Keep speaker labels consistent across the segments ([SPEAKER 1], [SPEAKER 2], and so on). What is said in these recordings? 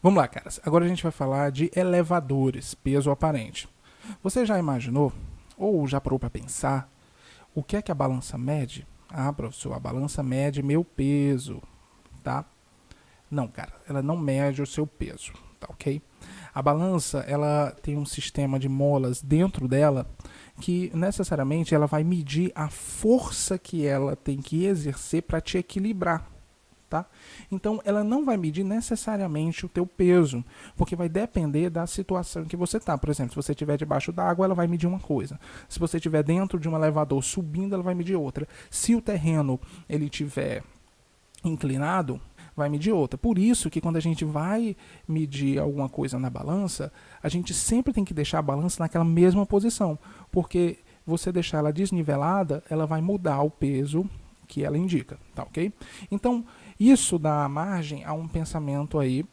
[SPEAKER 1] Vamos lá, caras. Agora a gente vai falar de elevadores, peso aparente. Você já imaginou, ou já parou para pensar, o que é que a balança mede? Ah, professor, a balança mede meu peso, tá? Não, cara, ela não mede o seu peso, tá ok? A balança, ela tem um sistema de molas dentro dela que necessariamente ela vai medir a força que ela tem que exercer para te equilibrar. Tá? Então, ela não vai medir necessariamente o teu peso, porque vai depender da situação em que você está. Por exemplo, se você estiver debaixo d'água, ela vai medir uma coisa. Se você estiver dentro de um elevador subindo, ela vai medir outra. Se o terreno ele estiver inclinado, vai medir outra. Por isso que quando a gente vai medir alguma coisa na balança, a gente sempre tem que deixar a balança naquela mesma posição, porque você deixar ela desnivelada, ela vai mudar o peso que ela indica, tá ok? Então, isso dá margem a um pensamento aí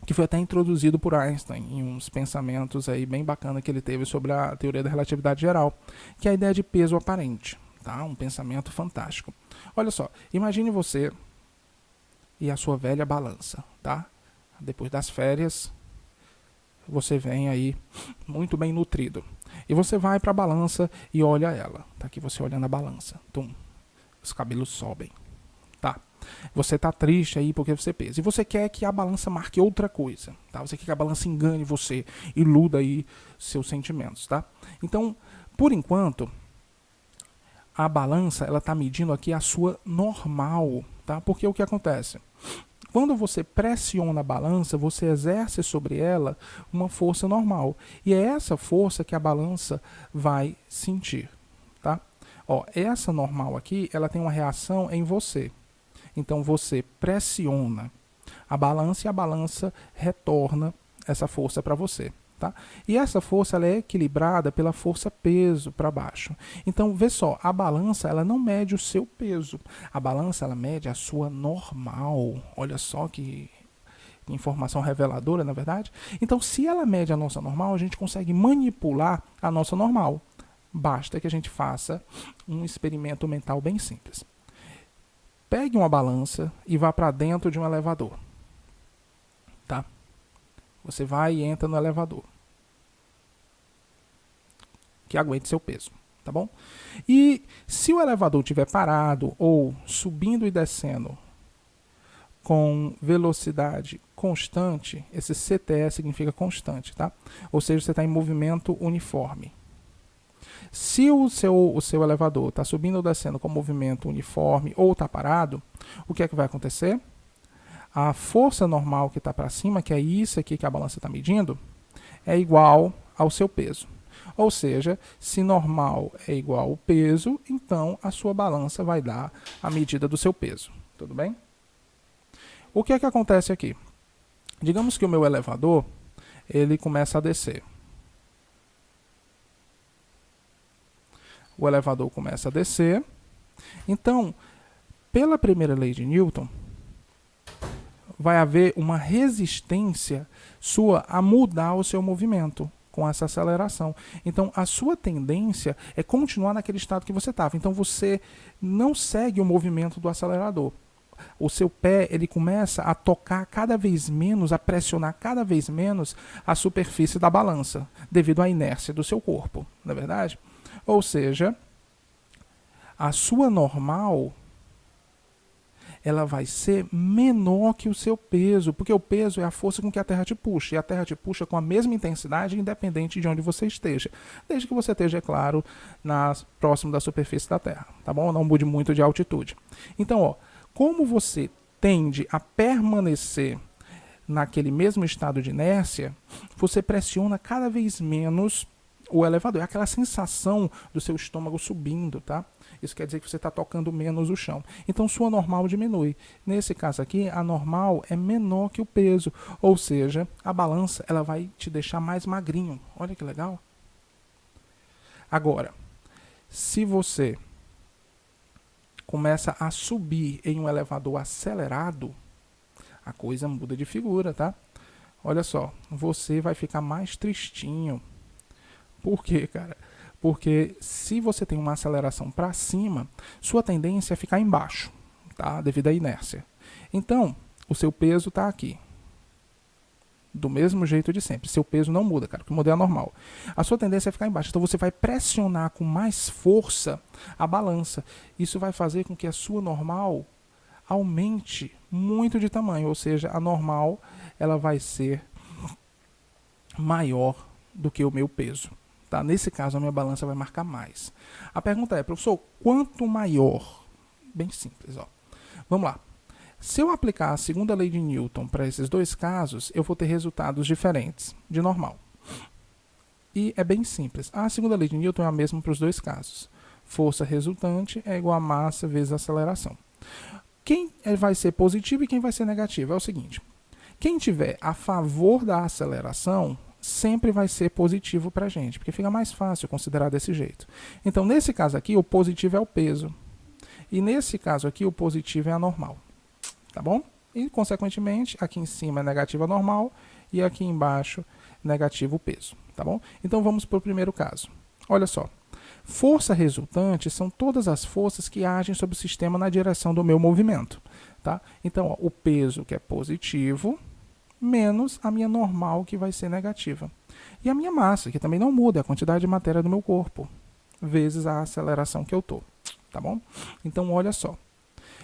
[SPEAKER 1] que foi até introduzido por Einstein em uns pensamentos aí bem bacana que ele teve sobre a teoria da relatividade geral, que é a ideia de peso aparente, tá? Um pensamento fantástico. Olha só, imagine você e a sua velha balança, tá? Depois das férias, você vem aí muito bem nutrido. E você vai para a balança e olha ela. Tá aqui você olhando a balança. Tum. Os cabelos sobem, tá? Você tá triste aí porque você pesa. E você quer que a balança marque outra coisa, tá? Você quer que a balança engane você, iluda aí seus sentimentos, tá? Então, por enquanto, a balança, ela tá medindo aqui a sua normal, tá? Porque o que acontece? Quando você pressiona a balança, você exerce sobre ela uma força normal. E é essa força que a balança vai sentir, tá? Ó, essa normal aqui, ela tem uma reação em você. Então você pressiona a balança e a balança retorna essa força para você. Tá? E essa força ela é equilibrada pela força peso para baixo. Então, vê só, a balança ela não mede o seu peso. A balança ela mede a sua normal. Olha só que informação reveladora, na verdade. Então, se ela mede a nossa normal, a gente consegue manipular a nossa normal. Basta que a gente faça um experimento mental bem simples. Pegue uma balança e vá para dentro de um elevador. Tá? Você vai e entra no elevador. Que aguente seu peso, tá bom? E se o elevador estiver parado ou subindo e descendo com velocidade constante, esse CTE significa constante, tá? Ou seja, você está em movimento uniforme. Se o seu elevador está subindo ou descendo com movimento uniforme ou está parado, o que é que vai acontecer? A força normal que está para cima, que é isso aqui que a balança está medindo, é igual ao seu peso. Ou seja, se normal é igual ao peso, então a sua balança vai dar a medida do seu peso. Tudo bem? O que é que acontece aqui? Digamos que o meu elevador ele começa a descer. O elevador começa a descer. Então, pela primeira lei de Newton, vai haver uma resistência sua a mudar o seu movimento com essa aceleração. Então, a sua tendência é continuar naquele estado que você estava. Então, você não segue o movimento do acelerador. O seu pé ele começa a tocar cada vez menos, a pressionar cada vez menos a superfície da balança, devido à inércia do seu corpo, não é verdade? Ou seja, a sua normal ela vai ser menor que o seu peso, porque o peso é a força com que a Terra te puxa, e a Terra te puxa com a mesma intensidade, independente de onde você esteja, desde que você esteja, é claro, próximo da superfície da Terra, tá bom? Não mude muito de altitude. Então, ó, como você tende a permanecer naquele mesmo estado de inércia, você pressiona cada vez menos o elevador. É aquela sensação do seu estômago subindo, tá? Isso quer dizer que você está tocando menos o chão. Então, sua normal diminui. Nesse caso aqui, a normal é menor que o peso. Ou seja, a balança ela vai te deixar mais magrinho. Olha que legal. Agora, se você começa a subir em um elevador acelerado, a coisa muda de figura, tá? Olha só, você vai ficar mais tristinho. Por quê, cara? Porque se você tem uma aceleração para cima, sua tendência é ficar embaixo, tá? Devido à inércia. Então, o seu peso está aqui. do mesmo jeito de sempre. Seu peso não muda, cara, o que muda é a normal. A sua tendência é ficar embaixo, então você vai pressionar com mais força a balança. Isso vai fazer com que a sua normal aumente muito de tamanho, ou seja, a normal ela vai ser maior do que o meu peso. Tá? Nesse caso, a minha balança vai marcar mais. A pergunta é, professor, quanto maior? Bem simples, ó. Vamos lá. Se eu aplicar a segunda lei de Newton para esses dois casos, eu vou ter resultados diferentes de normal. E é bem simples. A segunda lei de Newton é a mesma para os dois casos. Força resultante é igual a massa vezes a aceleração. Quem vai ser positivo e quem vai ser negativo? É o seguinte. Quem tiver a favor da aceleração sempre vai ser positivo para a gente, porque fica mais fácil considerar desse jeito. Então, nesse caso aqui, o positivo é o peso. E nesse caso aqui, o positivo é a normal. Tá bom? E, consequentemente, aqui em cima é negativo a normal e aqui embaixo negativo o peso. Tá bom? Então, vamos para o primeiro caso. Olha só. Força resultante são todas as forças que agem sobre o sistema na direção do meu movimento. Tá? Então, ó, o peso que é positivo menos a minha normal, que vai ser negativa. E a minha massa, que também não muda, a quantidade de matéria do meu corpo, vezes a aceleração que eu estou. Tá bom? Então, olha só.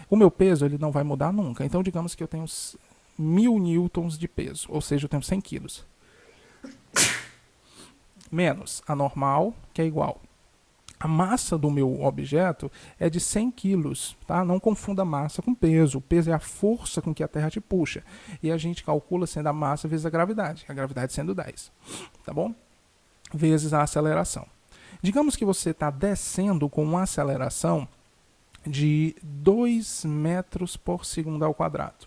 [SPEAKER 1] O meu peso ele não vai mudar nunca. Então, digamos que eu tenho 1000 newtons de peso, ou seja, eu tenho 100 quilos. Menos a normal, que é igual. A massa do meu objeto é de 100 quilos, tá? Não confunda massa com peso. O peso é a força com que a Terra te puxa. E a gente calcula sendo a massa vezes a gravidade sendo 10, tá bom? Vezes a aceleração. Digamos que você está descendo com uma aceleração de 2 metros por segundo ao quadrado.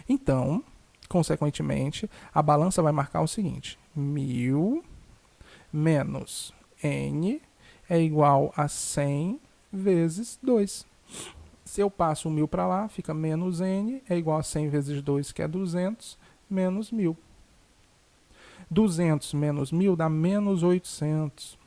[SPEAKER 1] Então, consequentemente, a balança vai marcar o seguinte: 1000 menos n é igual a 100 vezes 2. Se eu passo o 1000 para lá, fica menos n é igual a 100 vezes 2, que é 200, menos 1000. 200 menos 1000 dá menos 800.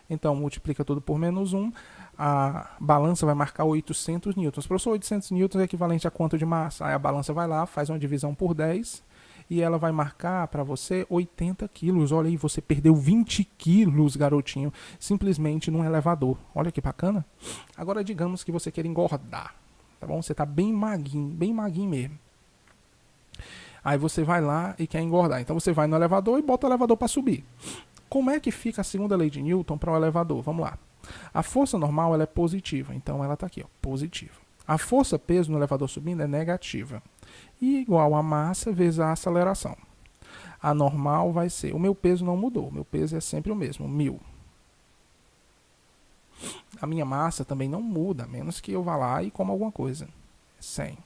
[SPEAKER 1] Então, multiplica tudo por menos 1. A balança vai marcar 800 newtons. Professor, 800 newtons é equivalente a quanto de massa? Aí a balança vai lá, faz uma divisão por 10 e ela vai marcar para você 80 quilos. Olha aí, você perdeu 20 quilos, garotinho, simplesmente num elevador. Olha que bacana. Agora, digamos que você quer engordar, tá bom? Você está bem maguinho mesmo. Aí você vai lá e quer engordar. Então você vai no elevador e bota o elevador para subir. Como é que fica a segunda lei de Newton para o elevador? Vamos lá. A força normal ela é positiva, então ela está aqui, ó, positiva. A força peso no elevador subindo é negativa. E igual a massa vezes a aceleração. A normal vai ser, o meu peso não mudou, o meu peso é sempre o mesmo, 1000. A minha massa também não muda, a menos que eu vá lá e coma alguma coisa. 100.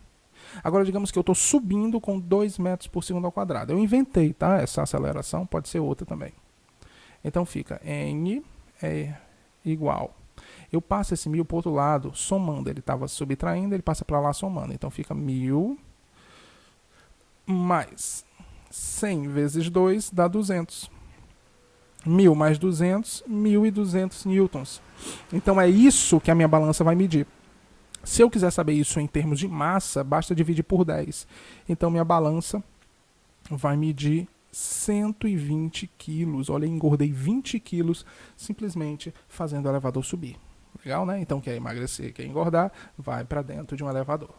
[SPEAKER 1] Agora, digamos que eu estou subindo com 2 metros por segundo ao quadrado. Eu inventei, tá? Essa aceleração pode ser outra também. Então fica n é igual. Eu passo esse 1000 para o outro lado, somando. Ele estava subtraindo, ele passa para lá somando. Então fica 1000 mais 100 vezes 2 dá 200. 1000 mais 200, 1200 newtons. Então é isso que a minha balança vai medir. Se eu quiser saber isso em termos de massa, basta dividir por 10. Então minha balança vai medir 120 quilos. Olha, eu engordei 20 quilos simplesmente fazendo o elevador subir. Legal, né? Então quer emagrecer, quer engordar, vai para dentro de um elevador.